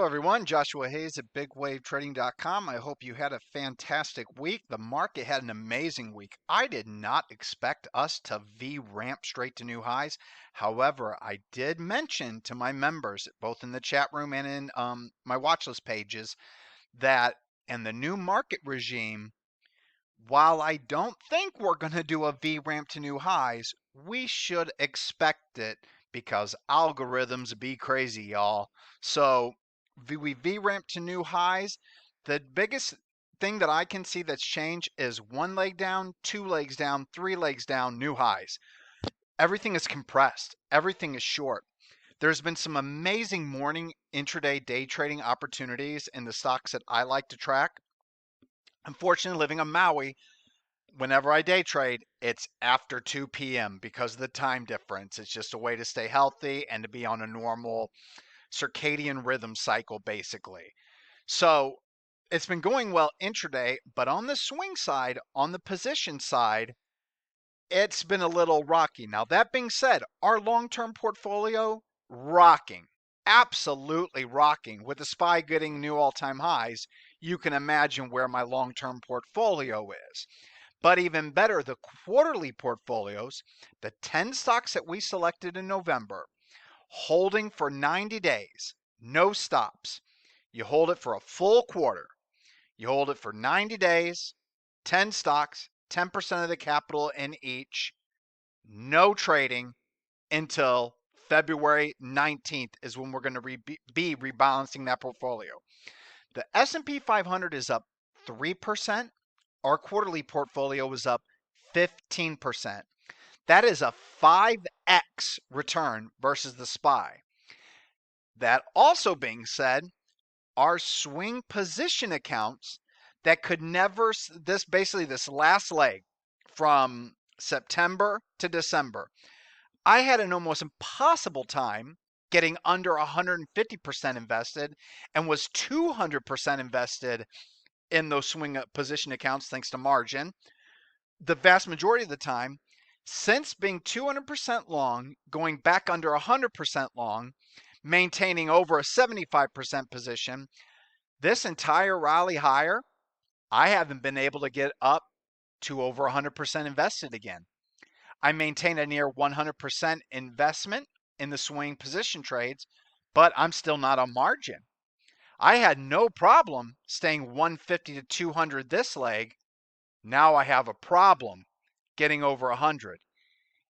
Hello, everyone. Joshua Hayes at BigWaveTrading.com. I hope you had a fantastic week. The market had an amazing week. I did not expect us to V-ramp straight to new highs. However, I did mention to my members, both in the chat room and in my watch list pages, that in the new market regime, while I don't think we're going to do a V-ramp to new highs, we should expect it because algorithms be crazy, y'all. So we V-ramp to new highs. The biggest thing that I can see that's changed is one leg down, two legs down, three legs down, new highs. Everything is compressed. Everything is short. There's been some amazing morning intraday day trading opportunities in the stocks that I like to track. Unfortunately, living on Maui, whenever I day trade, it's after 2 p.m. because of the time difference. It's just a way to stay healthy and to be on a normal circadian rhythm cycle, basically. So it's been going well intraday, but on the swing side, on the position side, it's been a little rocky. Now, that being said, our long-term portfolio, rocking. Absolutely rocking. With the SPY getting new all-time highs, you can imagine where my long-term portfolio is. But even better, the quarterly portfolios, the 10 stocks that we selected in November, holding for 90 days, no stops. You hold it for a full quarter. You hold it for 90 days, 10 stocks, 10% of the capital in each, no trading until February 19th is when we're going to be rebalancing that portfolio. The S&P 500 is up 3%. Our quarterly portfolio was up 15%. That is a 5x return versus the SPY. That also being said, our swing position accounts that could never, this last leg from September to December, I had an almost impossible time getting under 150% invested and was 200% invested in those swing position accounts thanks to margin. The vast majority of the time, since being 200% long, going back under 100% long, maintaining over a 75% position, this entire rally higher, I haven't been able to get up to over 100% invested again. I maintain a near 100% investment in the swing position trades, but I'm still not on margin. I had no problem staying 150 to 200 this leg. Now I have a problem getting over 100.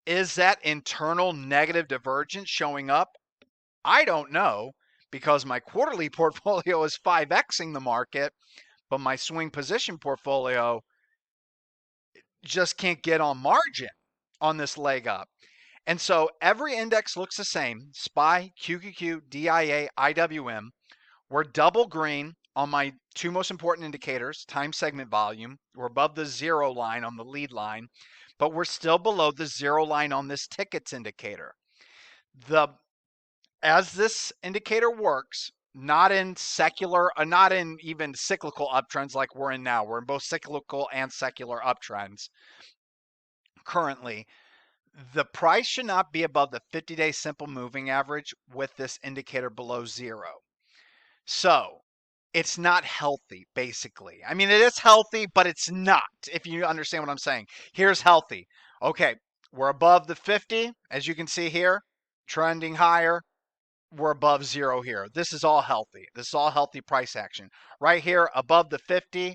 Is that internal negative divergence showing up? I don't know, because my quarterly portfolio is 5xing the market, but my swing position portfolio just can't get on margin on this leg up. And so every index looks the same: SPY, QQQ, DIA, IWM. We're double green on my two most important indicators, time segment volume. We're above the zero line on the lead line, but we're still below the zero line on this tickets indicator. As this indicator works, not in even cyclical uptrends like we're in now. We're in both cyclical and secular uptrends currently. The price should not be above the 50-day simple moving average with this indicator below zero. So it's not healthy, basically. I mean, it is healthy, but it's not, if you understand what I'm saying. Here's healthy. Okay, we're above the 50, as you can see here, trending higher. We're above zero here. This is all healthy. This is all healthy price action. Right here, above the 50,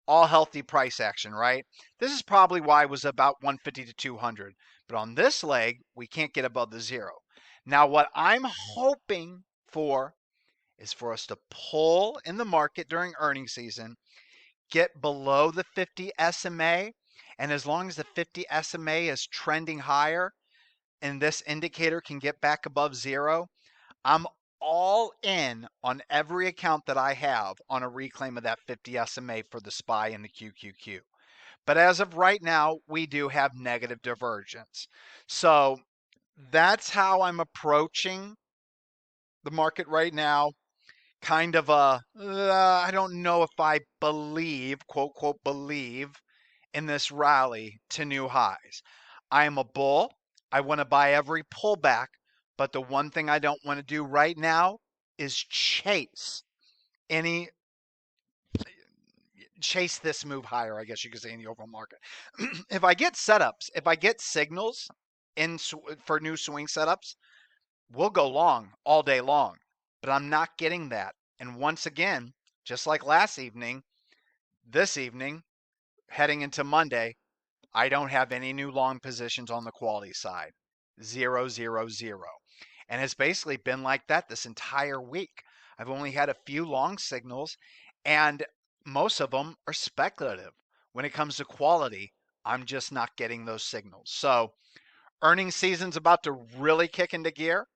all healthy price action, right? This is probably why it was about 150 to 200. But on this leg, we can't get above the zero. Now, what I'm hoping for is for us to pull in the market during earnings season, get below the 50 SMA, and as long as the 50 SMA is trending higher and this indicator can get back above zero, I'm all in on every account that I have on a reclaim of that 50 SMA for the SPY and the QQQ. But as of right now, we do have negative divergence. So that's how I'm approaching the market right now. Kind of I don't know if I believe, quote, quote, believe in this rally to new highs. I am a bull. I want to buy every pullback. But the one thing I don't want to do right now is any chase this move higher, I guess you could say, in the overall market. If I get setups, if I get signals for new swing setups, we'll go long all day long. But I'm not getting that. And once again, just like last evening, this evening, heading into Monday, I don't have any new long positions on the quality side. 0, 0, 0. And it's basically been like that this entire week. I've only had a few long signals, and most of them are speculative. When it comes to quality, I'm just not getting those signals. So earnings season's about to really kick into gear.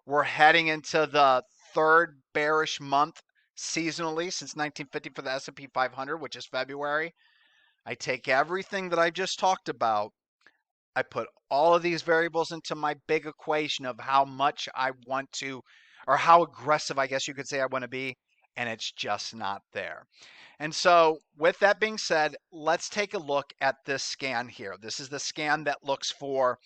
We're heading into the third bearish month seasonally since 1950 for the S&P 500, which is February. I take everything that I just talked about, I put all of these variables into my big equation of how much I want to, or how aggressive, I guess you could say, I want to be, and it's just not there. And so with that being said, let's take a look at this scan here. This is the scan that looks for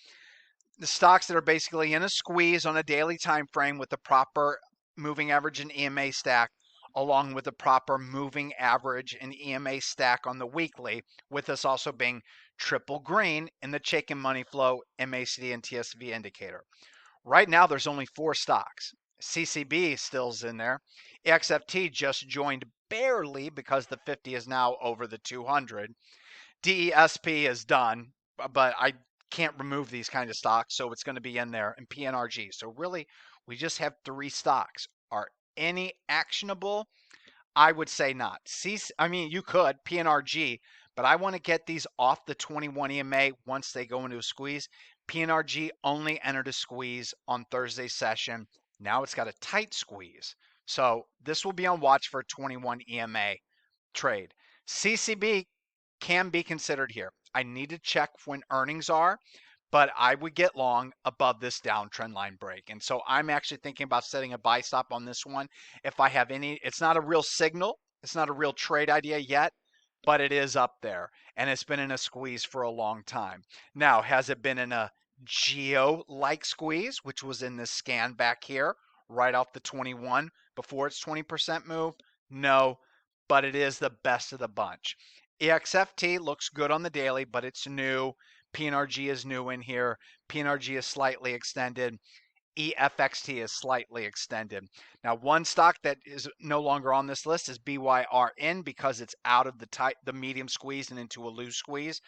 the stocks that are basically in a squeeze on a daily time frame with the proper moving average and EMA stack, along with the proper moving average and EMA stack on the weekly, with this also being triple green in the Chaikin money flow MACD and TSV indicator. Right now, there's only 4 stocks. CCB still's in there. XFT just joined barely because the 50 is now over the 200. DESP is done, but I can't remove these kind of stocks, so it's going to be in there, and PNRG. So really, we just have 3 stocks. Are any actionable? I would say not. I mean, you could, PNRG, but I want to get these off the 21 EMA once they go into a squeeze. PNRG only entered a squeeze on Thursday's session. Now it's got a tight squeeze. So this will be on watch for a 21 EMA trade. CCB can be considered here. I need to check when earnings are, but I would get long above this downtrend line break. And so I'm actually thinking about setting a buy stop on this one. If I have any, it's not a real signal. It's not a real trade idea yet, but it is up there. And it's been in a squeeze for a long time. Now, has it been in a geo-like squeeze, which was in this scan back here, right off the 21 before its 20% move? No, but it is the best of the bunch. EXFT looks good on the daily, but it's new. PNRG is new in here. PNRG is slightly extended. EFXT is slightly extended. Now, one stock that is no longer on this list is BYRN because it's out of the medium squeeze and into a loose squeeze.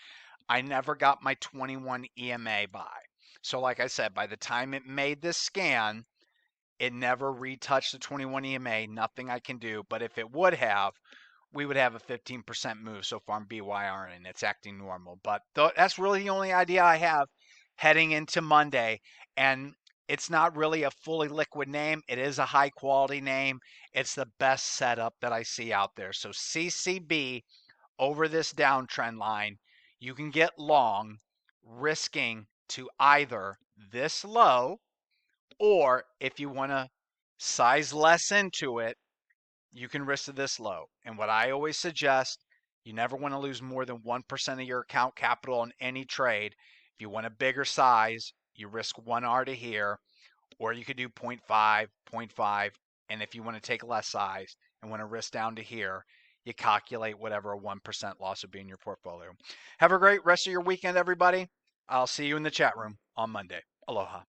I never got my 21 EMA buy. So like I said, by the time it made this scan, it never retouched the 21 EMA. Nothing I can do. But if it would have, we would have a 15% move so far in BYR, and it's acting normal. But that's really the only idea I have heading into Monday. And it's not really a fully liquid name. It is a high quality name. It's the best setup that I see out there. So CCB over this downtrend line, you can get long, risking to either this low, or if you want to size less into it, you can risk to this low. And what I always suggest, you never want to lose more than 1% of your account capital on any trade. If you want a bigger size, you risk 1R to here, or you could do 0.5, 0.5. And if you want to take less size and want to risk down to here, you calculate whatever a 1% loss would be in your portfolio. Have a great rest of your weekend, everybody. I'll see you in the chat room on Monday. Aloha.